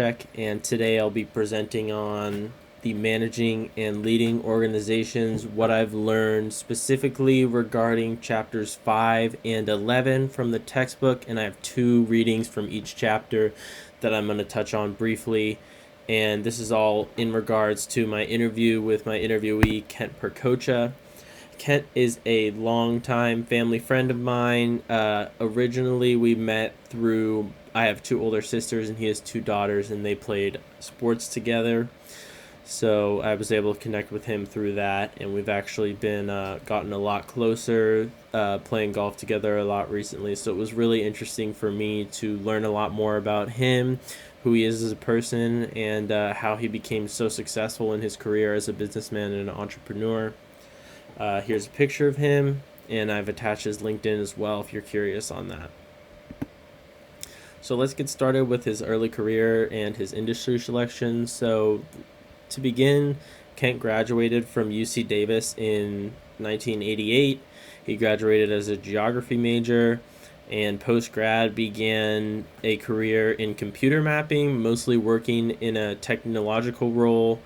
Check, and today I'll be presenting on the managing and leading organizations, what I've learned specifically regarding chapters 5 and 11 from the textbook, and I have 2 readings from each chapter that I'm going to touch on briefly. And this is all in regards to my interview with my interviewee, Kent Percocha. Kent is a longtime family friend of mine. Originally, we met through, I have 2 older sisters and he has 2 daughters, and they played sports together. So I was able to connect with him through that, and we've actually been gotten a lot closer, playing golf together a lot recently. So it was really interesting for me to learn a lot more about him, who he is as a person, and how he became so successful in his career as a businessman and an entrepreneur. Here's a picture of him, and I've attached his LinkedIn as well if you're curious on that. So let's get started with his early career and his industry selection. So to begin, Kent graduated from UC Davis in 1988. He graduated as a geography major, and post-grad began a career in computer mapping, mostly working in a technological role,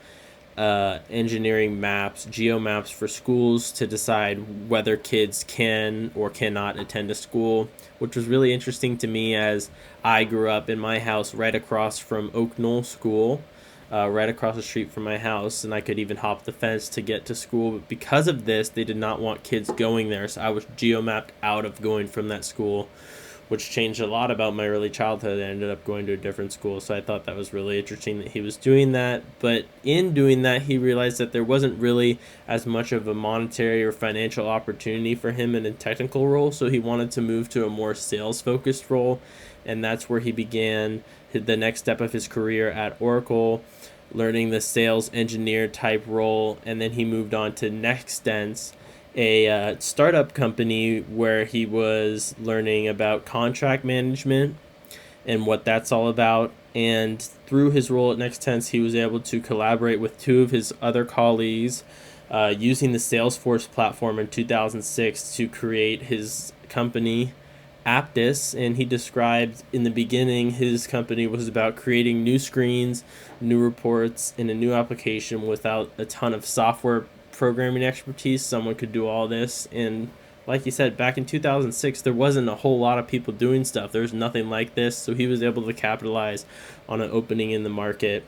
engineering maps, geomaps for schools to decide whether kids can or cannot attend a school, which was really interesting to me as I grew up in my house right across from Oak Knoll School, right across the street from my house, and I could even hop the fence to get to school. But because of this, they did not want kids going there, so I was geomapped out of going from that school, which changed a lot about my early childhood. I ended up going to a different school, so I thought that was really interesting that he was doing that. But in doing that, he realized that there wasn't really as much of a monetary or financial opportunity for him in a technical role, so he wanted to move to a more sales-focused role, and that's where he began the next step of his career at Oracle, learning the sales engineer type role, and then he moved on to NextSense, a startup company where he was learning about contract management and what that's all about. And through his role at NextSense, he was able to collaborate with 2 of his other colleagues using the Salesforce platform in 2006 to create his company, Aptus. And he described in the beginning his company was about creating new screens, new reports, in a new application without a ton of software programming expertise. Someone could do all this. And like you said, back in 2006, there wasn't a whole lot of people doing stuff. There's nothing like this, so he was able to capitalize on an opening in the market,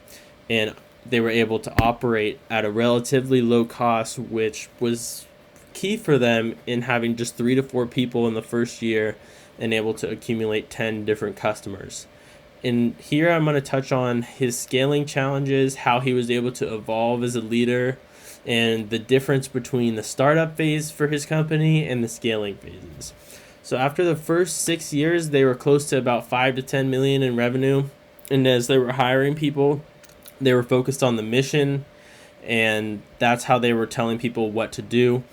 and they were able to operate at a relatively low cost, which was key for them in having just 3 to 4 people in the first year and able to accumulate 10 different customers. And here I'm going to touch on his scaling challenges, how he was able to evolve as a leader, and the difference between the startup phase for his company and the scaling phases. So after the first 6 years, they were close to about 5 to 10 million in revenue. And as they were hiring people, they were focused on the mission, and that's how they were telling people what to do.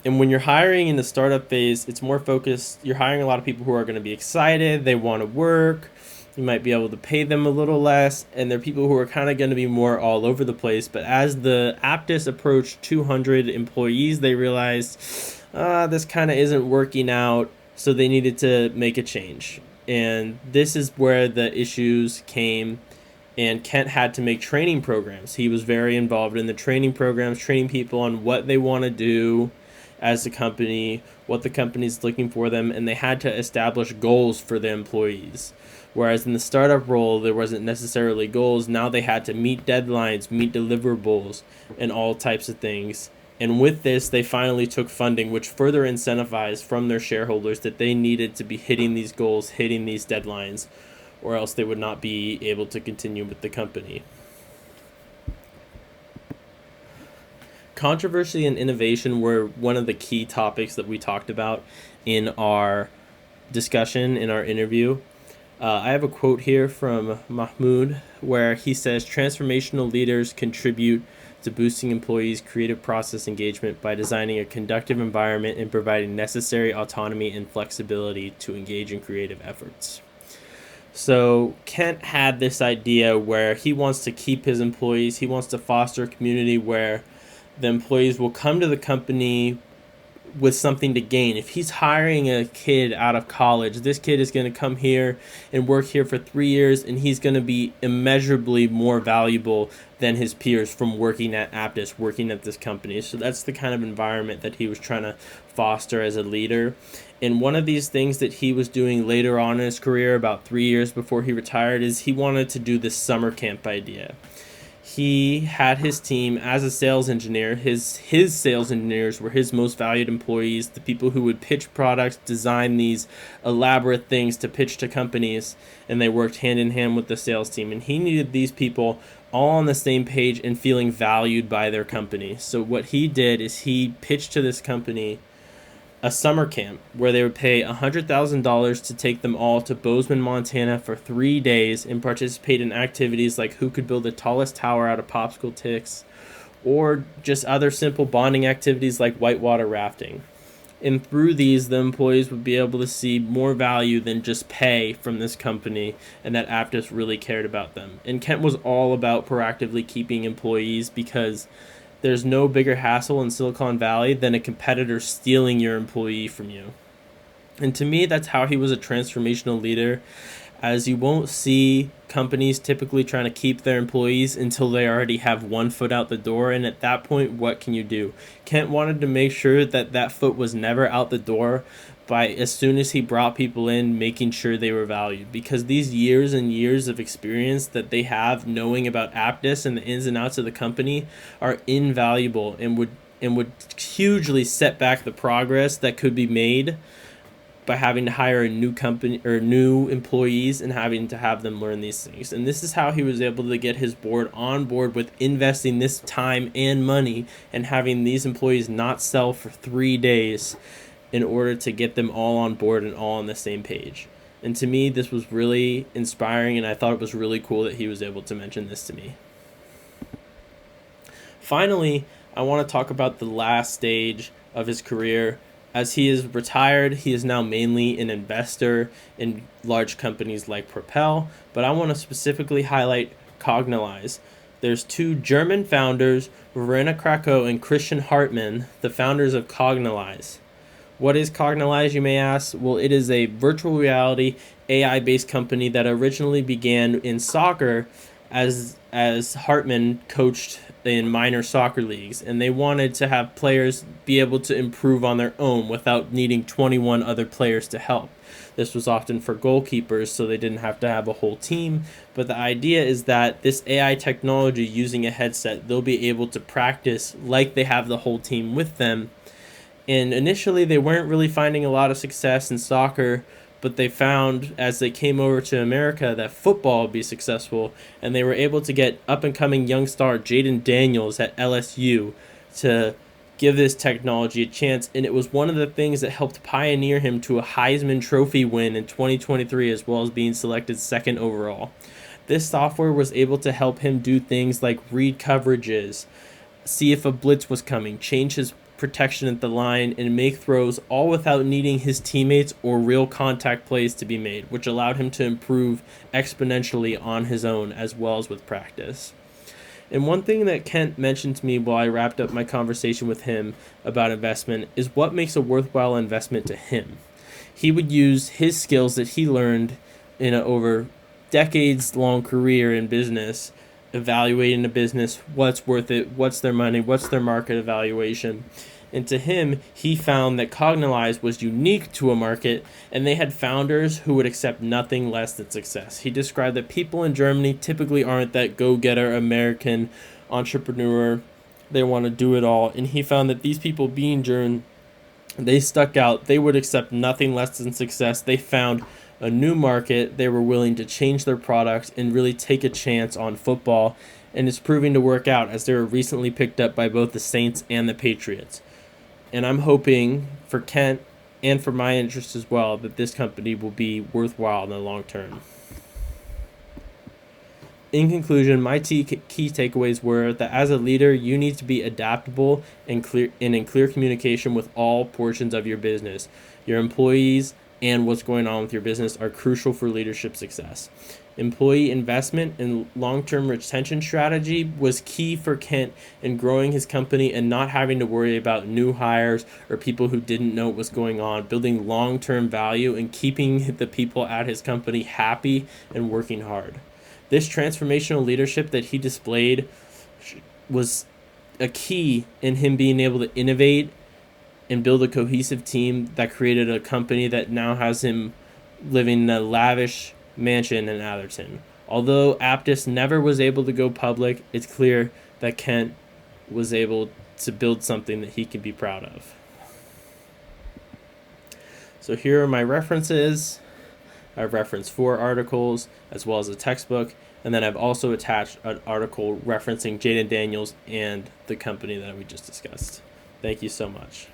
And when you're hiring in the startup phase, it's more focused. You're hiring a lot of people who are going to be excited. They want to work. You might be able to pay them a little less. And they're people who are kind of going to be more all over the place. But as the Aptus approached 200 employees, they realized this kind of isn't working out. So they needed to make a change. And this is where the issues came. And Kent had to make training programs. He was very involved in the training programs, training people on what they want to do as a company, what the company's looking for them, and they had to establish goals for the employees. Whereas in the startup role, there wasn't necessarily goals. Now they had to meet deadlines, meet deliverables, and all types of things. And with this, they finally took funding, which further incentivized from their shareholders that they needed to be hitting these goals, hitting these deadlines, or else they would not be able to continue with the company. Controversy and innovation were one of the key topics that we talked about in our discussion, in our interview. I have a quote here from Mahmoud where he says, "Transformational leaders contribute to boosting employees' creative process engagement by designing a conducive environment and providing necessary autonomy and flexibility to engage in creative efforts." So Kent had this idea where he wants to keep his employees. He wants to foster a community where the employees will come to the company with something to gain. If he's hiring a kid out of college, this kid is going to come here and work here for 3 years, and he's going to be immeasurably more valuable than his peers from working at Aptus, working at this company. So that's the kind of environment that he was trying to foster as a leader. And one of these things that he was doing later on in his career, about 3 years before he retired, is he wanted to do this summer camp idea. He had his team as a sales engineer. His sales engineers were his most valued employees, the people who would pitch products, design these elaborate things to pitch to companies, and they worked hand in hand with the sales team. And he needed these people all on the same page and feeling valued by their company. So what he did is he pitched to this company a summer camp where they would pay $100,000 to take them all to Bozeman, Montana for 3 days and participate in activities like who could build the tallest tower out of popsicle sticks, or just other simple bonding activities like whitewater rafting. And through these, the employees would be able to see more value than just pay from this company, and that Aptus really cared about them. And Kent was all about proactively keeping employees, because there's no bigger hassle in Silicon Valley than a competitor stealing your employee from you. And to me, that's how he was a transformational leader, as you won't see companies typically trying to keep their employees until they already have one foot out the door. And at that point, what can you do? Kent wanted to make sure that that foot was never out the door by, as soon as he brought people in, making sure they were valued, because these years and years of experience that they have knowing about Aptus and the ins and outs of the company are invaluable, and would hugely set back the progress that could be made by having to hire a new company or new employees and having to have them learn these things. And this is how he was able to get his board on board with investing this time and money and having these employees not sell for 3 days in order to get them all on board and all on the same page. And to me, this was really inspiring, and I thought it was really cool that he was able to mention this to me. Finally, I want to talk about the last stage of his career. As he is retired, he is now mainly an investor in large companies like Propel, but I want to specifically highlight Cognalize. There's 2 German founders, Verena Krakow and Christian Hartmann, the founders of Cognalize. What is Cognalize, you may ask? Well, it is a virtual reality AI-based company that originally began in soccer as Hartmann coached in minor soccer leagues, and they wanted to have players be able to improve on their own without needing 21 other players to help. This was often for goalkeepers, so they didn't have to have a whole team, but the idea is that this AI technology, using a headset, they'll be able to practice like they have the whole team with them. And initially, they weren't really finding a lot of success in soccer, but they found as they came over to America that football would be successful, and they were able to get up-and-coming young star Jaden Daniels at LSU to give this technology a chance, and it was one of the things that helped pioneer him to a Heisman Trophy win in 2023, as well as being selected 2nd overall. This software was able to help him do things like read coverages, see if a blitz was coming, change his protection at the line, and make throws, all without needing his teammates or real contact plays to be made, which allowed him to improve exponentially on his own as well as with practice. And one thing that Kent mentioned to me while I wrapped up my conversation with him about investment is what makes a worthwhile investment to him. He would use his skills that he learned in an over decades-long career in business, evaluating a business, what's worth it, what's their money, what's their market evaluation. And to him, he found that Cognalize was unique to a market, and they had founders who would accept nothing less than success. He described that people in Germany typically aren't that go-getter American entrepreneur. They want to do it all. And he found that these people being German, they stuck out. They would accept nothing less than success. They found a new market. They were willing to change their product and really take a chance on football, and it's proving to work out as they were recently picked up by both the Saints and the Patriots. And I'm hoping for Kent and for my interest as well that this company will be worthwhile in the long term. In conclusion, my key takeaways were that as a leader, you need to be adaptable and in clear communication with all portions of your business. Your employees and what's going on with your business are crucial for leadership success. Employee investment and long-term retention strategy was key for Kent in growing his company and not having to worry about new hires or people who didn't know what was going on, building long-term value and keeping the people at his company happy and working hard. This transformational leadership that he displayed was a key in him being able to innovate and build a cohesive team that created a company that now has him living in a lavish mansion in Atherton. Although Aptus never was able to go public, it's clear that Kent was able to build something that he can be proud of. So here are my references. I've referenced 4 articles as well as a textbook, and then I've also attached an article referencing Jaden Daniels and the company that we just discussed. Thank you so much.